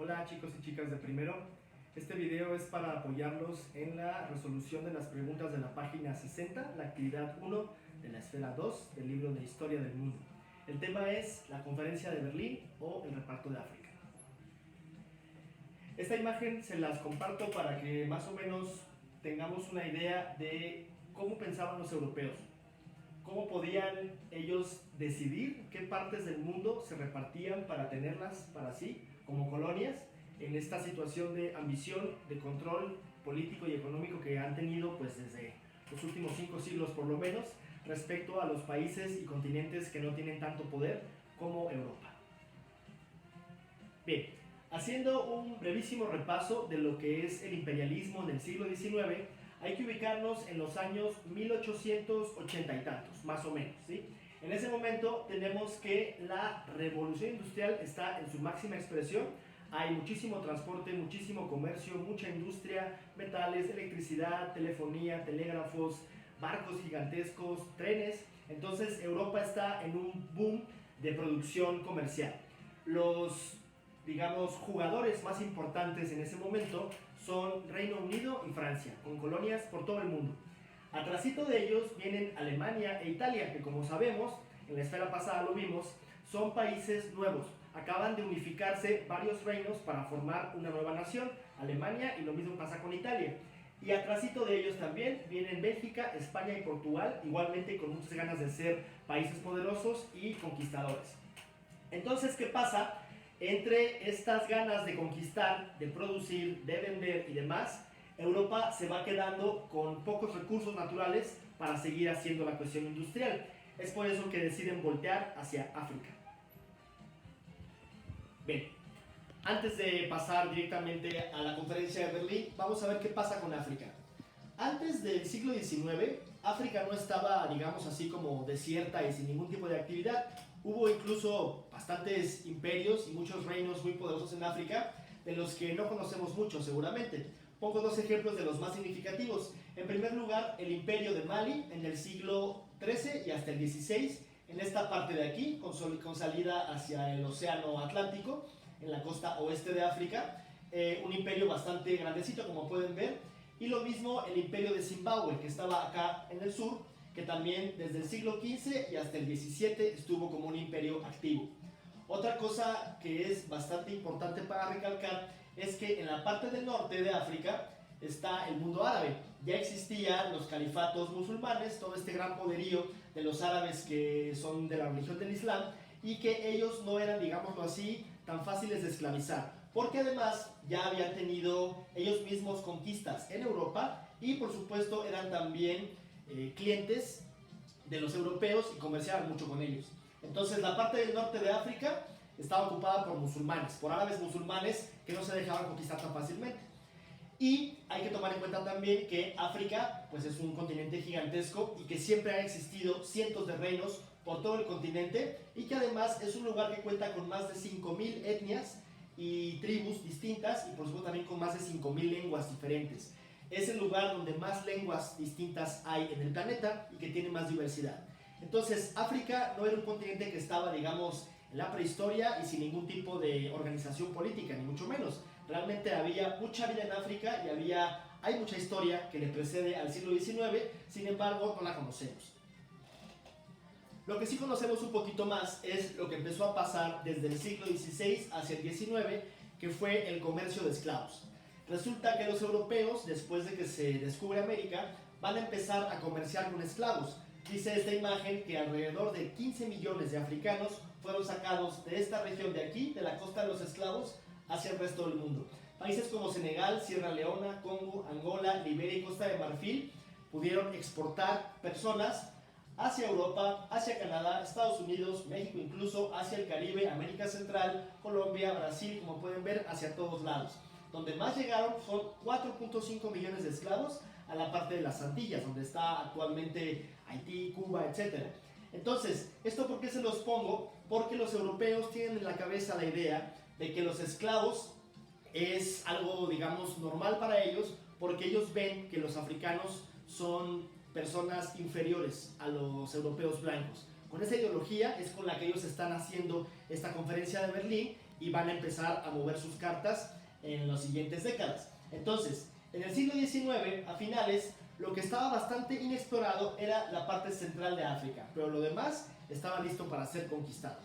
Hola chicos y chicas de primero, este video es para apoyarlos en la resolución de las preguntas de la página 60, la actividad 1 de la esfera 2 del libro de Historia del Mundo. El tema es la Conferencia de Berlín o el reparto de África. Esta imagen se las comparto para que más o menos tengamos una idea de cómo pensaban los europeos, cómo podían ellos decidir qué partes del mundo se repartían para tenerlas para sí como colonias en esta situación de ambición, de control político y económico que han tenido pues desde los últimos 5 siglos por lo menos respecto a los países y continentes que no tienen tanto poder como Europa. Bien, haciendo un brevísimo repaso de lo que es el imperialismo en el siglo XIX, hay que ubicarnos en los años 1880 y tantos, más o menos, ¿sí? En ese momento tenemos que la revolución industrial está en su máxima expresión. Hay muchísimo transporte, muchísimo comercio, mucha industria, metales, electricidad, telefonía, telégrafos, barcos gigantescos, trenes. Entonces Europa está en un boom de producción comercial. Los, digamos, jugadores más importantes en ese momento son Reino Unido y Francia, con colonias por todo el mundo. Atrasito de ellos vienen Alemania e Italia, que como sabemos, en la esfera pasada lo vimos, son países nuevos. Acaban de unificarse varios reinos para formar una nueva nación, Alemania, y lo mismo pasa con Italia. Y atrasito de ellos también vienen Bélgica, España y Portugal, igualmente con muchas ganas de ser países poderosos y conquistadores. Entonces, ¿qué pasa? Entre estas ganas de conquistar, de producir, de vender y demás, Europa se va quedando con pocos recursos naturales para seguir haciendo la cuestión industrial. Es por eso que deciden voltear hacia África. Bien, antes de pasar directamente a la conferencia de Berlín, vamos a ver qué pasa con África. Antes del siglo XIX, África no estaba, digamos así, como desierta y sin ningún tipo de actividad. Hubo incluso bastantes imperios y muchos reinos muy poderosos en África, de los que no conocemos mucho seguramente. Pongo dos ejemplos de los más significativos. En primer lugar, el imperio de Mali en el siglo XIII y hasta el XVI, en esta parte de aquí, con salida hacia el océano Atlántico, en la costa oeste de África, un imperio bastante grandecito, como pueden ver. Y lo mismo el imperio de Zimbabue, que estaba acá en el sur, que también desde el siglo XV y hasta el XVII estuvo como un imperio activo. Otra cosa que es bastante importante para recalcar es que en la parte del norte de África está el mundo árabe. Ya existían los califatos musulmanes, todo este gran poderío de los árabes que son de la religión del Islam y que ellos no eran, digámoslo así, tan fáciles de esclavizar, porque además ya habían tenido ellos mismos conquistas en Europa y por supuesto eran también clientes de los europeos y comerciaban mucho con ellos. Entonces la parte del norte de África estaba ocupada por musulmanes, por árabes musulmanes que no se dejaban conquistar tan fácilmente. Y hay que tomar en cuenta también que África pues es un continente gigantesco y que siempre han existido cientos de reinos por todo el continente y que además es un lugar que cuenta con más de 5.000 etnias y tribus distintas y por supuesto también con más de 5.000 lenguas diferentes. Es el lugar donde más lenguas distintas hay en el planeta y que tiene más diversidad. Entonces, África no era un continente que estaba, digamos, en la prehistoria y sin ningún tipo de organización política, ni mucho menos. Realmente había mucha vida en África y hay mucha historia que le precede al siglo XIX, sin embargo, no la conocemos. Lo que sí conocemos un poquito más es lo que empezó a pasar desde el siglo XVI hacia el XIX, que fue el comercio de esclavos. Resulta que los europeos, después de que se descubre América, van a empezar a comerciar con esclavos. Dice esta imagen que alrededor de 15 millones de africanos fueron sacados de esta región de aquí, de la costa de los esclavos, hacia el resto del mundo. Países como Senegal, Sierra Leona, Congo, Angola, Liberia y Costa de Marfil pudieron exportar personas hacia Europa, hacia Canadá, Estados Unidos, México, incluso hacia el Caribe, América Central, Colombia, Brasil, como pueden ver, hacia todos lados. Donde más llegaron son 4.5 millones de esclavos a la parte de las Antillas, donde está actualmente Haití, Cuba, etc. Entonces, ¿esto por qué se los pongo? Porque los europeos tienen en la cabeza la idea de que los esclavos es algo, digamos, normal para ellos, porque ellos ven que los africanos son personas inferiores a los europeos blancos. Con esa ideología es con la que ellos están haciendo esta conferencia de Berlín y van a empezar a mover sus cartas en las siguientes décadas. Entonces, en el siglo XIX, a finales, lo que estaba bastante inexplorado era la parte central de África, pero lo demás estaba listo para ser conquistado.